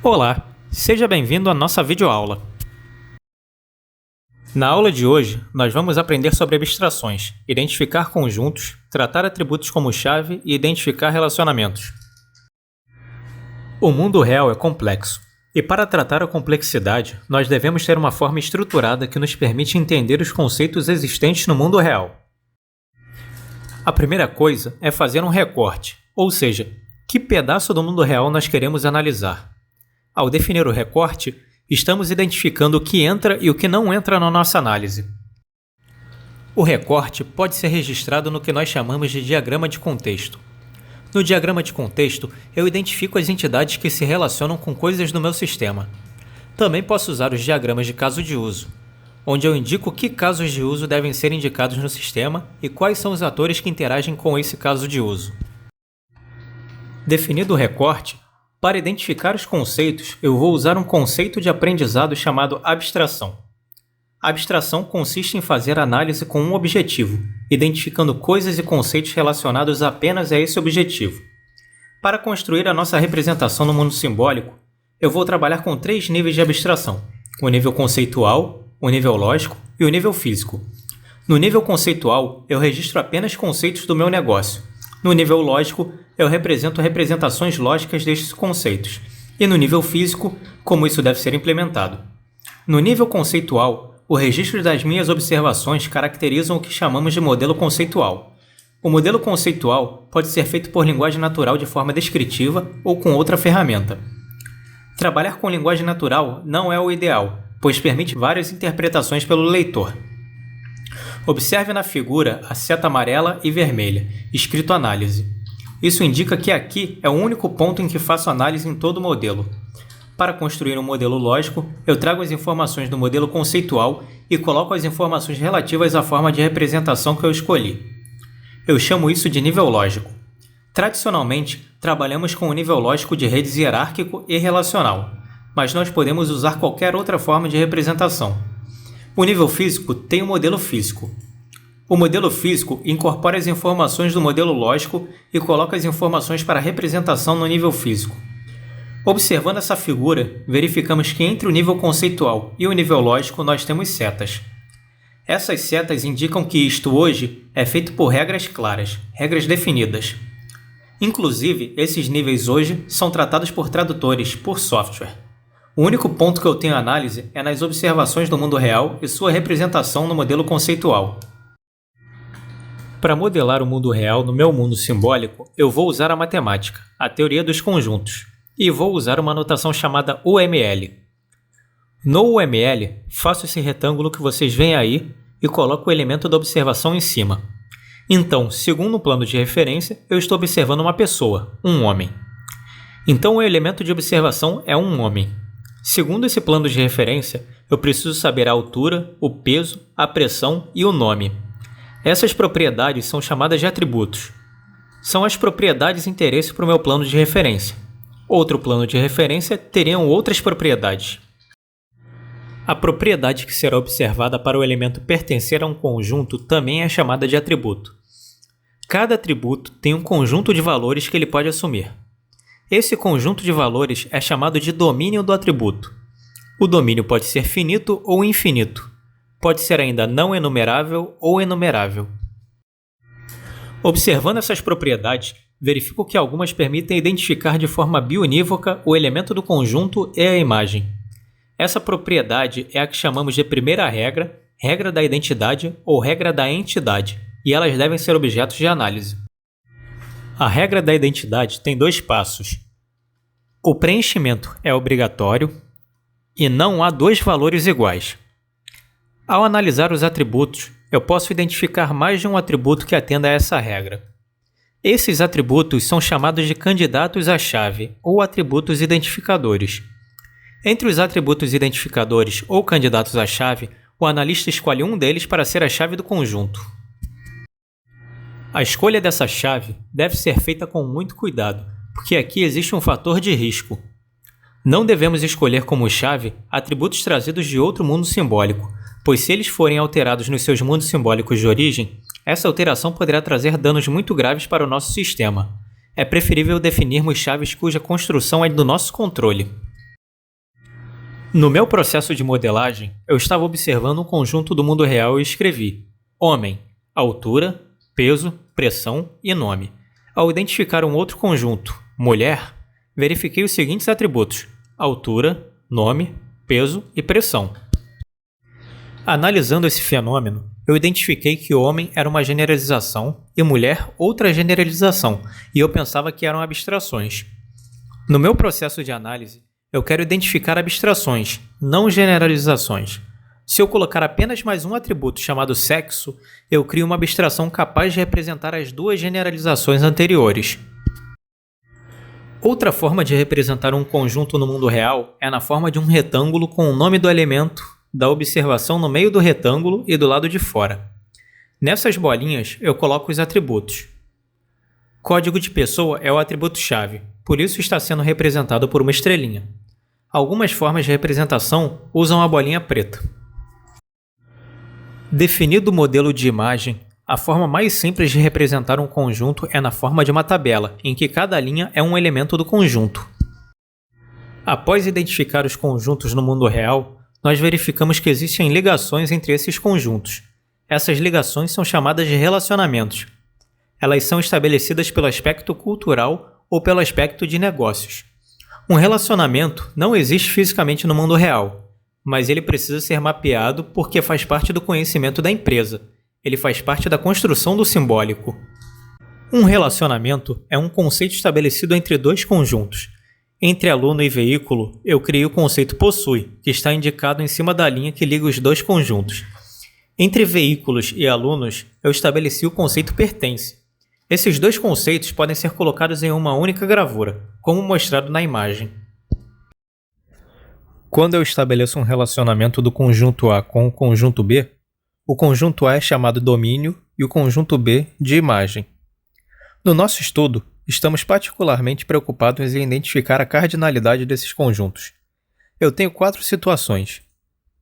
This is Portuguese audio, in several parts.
Olá, seja bem-vindo à nossa videoaula. Na aula de hoje, nós vamos aprender sobre abstrações, identificar conjuntos, tratar atributos como chave e identificar relacionamentos. O mundo real é complexo, e para tratar a complexidade, nós devemos ter uma forma estruturada que nos permite entender os conceitos existentes no mundo real. A primeira coisa é fazer um recorte, ou seja, que pedaço do mundo real nós queremos analisar. Ao definir o recorte, estamos identificando o que entra e o que não entra na nossa análise. O recorte pode ser registrado no que nós chamamos de diagrama de contexto. No diagrama de contexto, eu identifico as entidades que se relacionam com coisas do meu sistema. Também posso usar os diagramas de caso de uso, onde eu indico que casos de uso devem ser indicados no sistema e quais são os atores que interagem com esse caso de uso. Definido o recorte, para identificar os conceitos, eu vou usar um conceito de aprendizado chamado abstração. A abstração consiste em fazer análise com um objetivo, identificando coisas e conceitos relacionados apenas a esse objetivo. Para construir a nossa representação no mundo simbólico, eu vou trabalhar com 3 níveis de abstração: o nível conceitual, o nível lógico e o nível físico. No nível conceitual, eu registro apenas conceitos do meu negócio. No nível lógico, eu represento representações lógicas destes conceitos. E no nível físico, como isso deve ser implementado. No nível conceitual, o registro das minhas observações caracterizam o que chamamos de modelo conceitual. O modelo conceitual pode ser feito por linguagem natural de forma descritiva ou com outra ferramenta. Trabalhar com linguagem natural não é o ideal, pois permite várias interpretações pelo leitor. Observe na figura a seta amarela e vermelha, escrito análise. Isso indica que aqui é o único ponto em que faço análise em todo o modelo. Para construir um modelo lógico, eu trago as informações do modelo conceitual e coloco as informações relativas à forma de representação que eu escolhi. Eu chamo isso de nível lógico. Tradicionalmente, trabalhamos com o nível lógico de redes hierárquico e relacional, mas nós podemos usar qualquer outra forma de representação. O nível físico tem o modelo físico. O modelo físico incorpora as informações do modelo lógico e coloca as informações para representação no nível físico. Observando essa figura, verificamos que entre o nível conceitual e o nível lógico nós temos setas. Essas setas indicam que isto hoje é feito por regras claras, regras definidas. Inclusive, esses níveis hoje são tratados por tradutores, por software. O único ponto que eu tenho análise é nas observações do mundo real e sua representação no modelo conceitual. Para modelar o mundo real no meu mundo simbólico, eu vou usar a matemática, a teoria dos conjuntos, e vou usar uma notação chamada UML. No UML, faço esse retângulo que vocês veem aí e coloco o elemento da observação em cima. Então, segundo o plano de referência, eu estou observando uma pessoa, um homem. Então o elemento de observação é um homem. Segundo esse plano de referência, eu preciso saber a altura, o peso, a pressão e o nome. Essas propriedades são chamadas de atributos. São as propriedades de interesse para o meu plano de referência. Outro plano de referência teriam outras propriedades. A propriedade que será observada para o elemento pertencer a um conjunto também é chamada de atributo. Cada atributo tem um conjunto de valores que ele pode assumir. Esse conjunto de valores é chamado de domínio do atributo. O domínio pode ser finito ou infinito. Pode ser ainda não enumerável ou enumerável. Observando essas propriedades, verifico que algumas permitem identificar de forma biunívoca o elemento do conjunto e a imagem. Essa propriedade é a que chamamos de primeira regra, regra da identidade ou regra da entidade, e elas devem ser objetos de análise. A regra da identidade tem 2 passos. O preenchimento é obrigatório e não há 2 valores iguais. Ao analisar os atributos, eu posso identificar mais de um atributo que atenda a essa regra. Esses atributos são chamados de candidatos à chave ou atributos identificadores. Entre os atributos identificadores ou candidatos à chave, o analista escolhe um deles para ser a chave do conjunto. A escolha dessa chave deve ser feita com muito cuidado, porque aqui existe um fator de risco. Não devemos escolher como chave atributos trazidos de outro mundo simbólico, pois se eles forem alterados nos seus mundos simbólicos de origem, Essa alteração poderá trazer danos muito graves para o nosso sistema. É preferível definirmos chaves cuja construção é do nosso controle. No meu processo de modelagem, eu estava observando um conjunto do mundo real e escrevi: homem, altura, peso, pressão e nome. Ao identificar um outro conjunto, mulher, verifiquei os seguintes atributos: altura, nome, peso e pressão. Analisando esse fenômeno, eu identifiquei que homem era uma generalização e mulher outra generalização, e eu pensava que eram abstrações. No meu processo de análise, eu quero identificar abstrações, não generalizações. Se eu colocar apenas mais um atributo chamado sexo, eu crio uma abstração capaz de representar as duas generalizações anteriores. Outra forma de representar um conjunto no mundo real é na forma de um retângulo com o nome do elemento da observação no meio do retângulo e do lado de fora. Nessas bolinhas, eu coloco os atributos. Código de pessoa é o atributo-chave, por isso está sendo representado por uma estrelinha. Algumas formas de representação usam a bolinha preta. Definido o modelo de imagem, a forma mais simples de representar um conjunto é na forma de uma tabela, em que cada linha é um elemento do conjunto. Após identificar os conjuntos no mundo real, nós verificamos que existem ligações entre esses conjuntos. Essas ligações são chamadas de relacionamentos. Elas são estabelecidas pelo aspecto cultural ou pelo aspecto de negócios. Um relacionamento não existe fisicamente no mundo real, mas ele precisa ser mapeado porque faz parte do conhecimento da empresa. Ele faz parte da construção do simbólico. Um relacionamento é um conceito estabelecido entre dois conjuntos. Entre aluno e veículo, eu criei o conceito possui, que está indicado em cima da linha que liga os dois conjuntos. Entre veículos e alunos, eu estabeleci o conceito pertence. Esses dois conceitos podem ser colocados em uma única gravura, como mostrado na imagem. Quando eu estabeleço um relacionamento do conjunto A com o conjunto B, o conjunto A é chamado domínio e o conjunto B de imagem. No nosso estudo, estamos particularmente preocupados em identificar a cardinalidade desses conjuntos. Eu tenho 4 situações.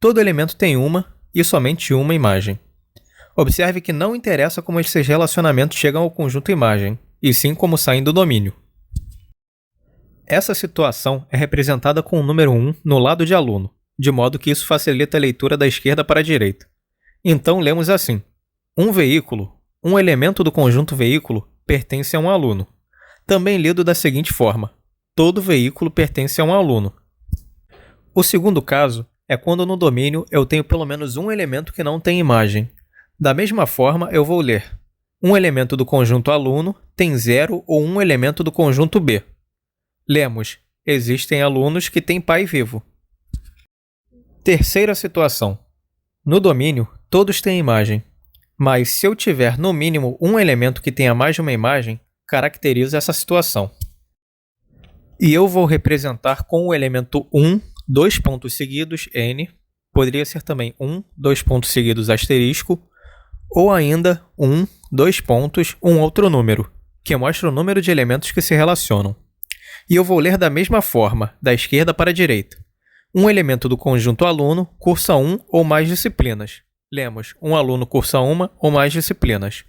Todo elemento tem uma e somente uma imagem. Observe que não interessa como esses relacionamentos chegam ao conjunto imagem, e sim como saem do domínio. Essa situação é representada com o número 1 no lado de aluno, de modo que isso facilita a leitura da esquerda para a direita. Então lemos assim: um veículo, um elemento do conjunto veículo, pertence a um aluno. Também lido da seguinte forma: todo veículo pertence a um aluno. O segundo caso é quando no domínio eu tenho pelo menos um elemento que não tem imagem. Da mesma forma, eu vou ler: um elemento do conjunto aluno tem 0 ou um elemento do conjunto B. Lemos: existem alunos que têm pai vivo. Terceira situação: no domínio, todos têm imagem. Mas se eu tiver no mínimo um elemento que tenha mais de uma imagem, caracteriza essa situação. E eu vou representar com o elemento 1, 2 pontos seguidos, n, poderia ser também 1, 2 pontos seguidos, asterisco, ou ainda 1, 2 pontos, um outro número, que mostra o número de elementos que se relacionam. E eu vou ler da mesma forma, da esquerda para a direita. Um elemento do conjunto aluno cursa 1 ou mais disciplinas. Lemos: um aluno cursa uma ou mais disciplinas.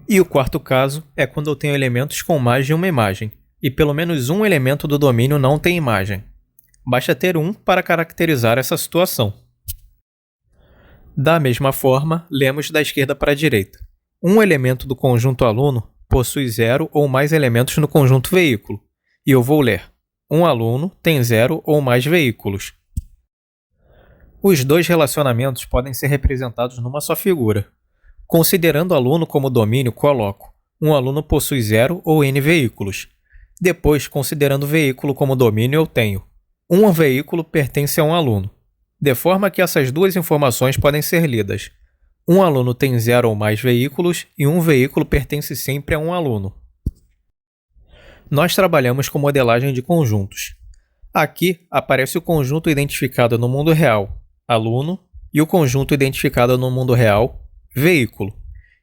E o quarto caso é quando eu tenho elementos com mais de uma imagem, e pelo menos um elemento do domínio não tem imagem. Basta ter um para caracterizar essa situação. Da mesma forma, lemos da esquerda para a direita. Um elemento do conjunto aluno possui 0 ou mais elementos no conjunto veículo, e eu vou ler: um aluno tem 0 ou mais veículos. Os dois relacionamentos podem ser representados numa só figura. Considerando o aluno como domínio, coloco: um aluno possui 0 ou n veículos. Depois, considerando o veículo como domínio, eu tenho: um veículo pertence a um aluno. De forma que essas duas informações podem ser lidas: um aluno tem 0 ou mais veículos e um veículo pertence sempre a um aluno. Nós trabalhamos com modelagem de conjuntos. Aqui aparece o conjunto identificado no mundo real, aluno, e o conjunto identificado no mundo real, veículo,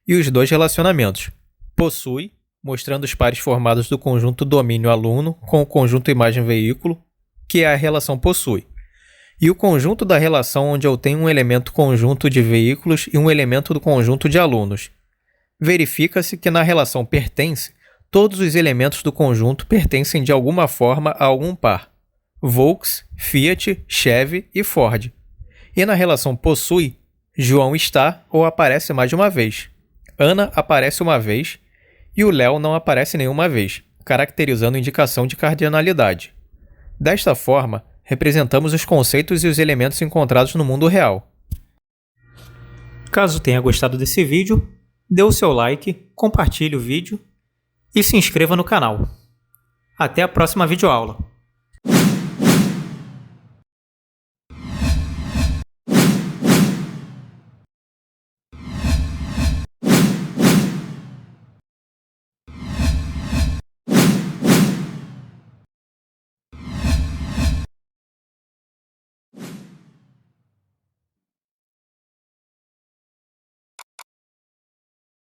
e os dois relacionamentos: possui, mostrando os pares formados do conjunto domínio aluno com o conjunto imagem veículo, que é a relação possui, e o conjunto da relação onde eu tenho um elemento conjunto de veículos e um elemento do conjunto de alunos. Verifica-se que na relação pertence, todos os elementos do conjunto pertencem de alguma forma a algum par. Volks, Fiat, Chevy e Ford. E na relação possui, João está ou aparece mais de uma vez. Ana aparece uma vez e o Léo não aparece nenhuma vez, caracterizando indicação de cardinalidade. Desta forma, representamos os conceitos e os elementos encontrados no mundo real. Caso tenha gostado desse vídeo, dê o seu like, compartilhe o vídeo e se inscreva no canal. Até a próxima videoaula!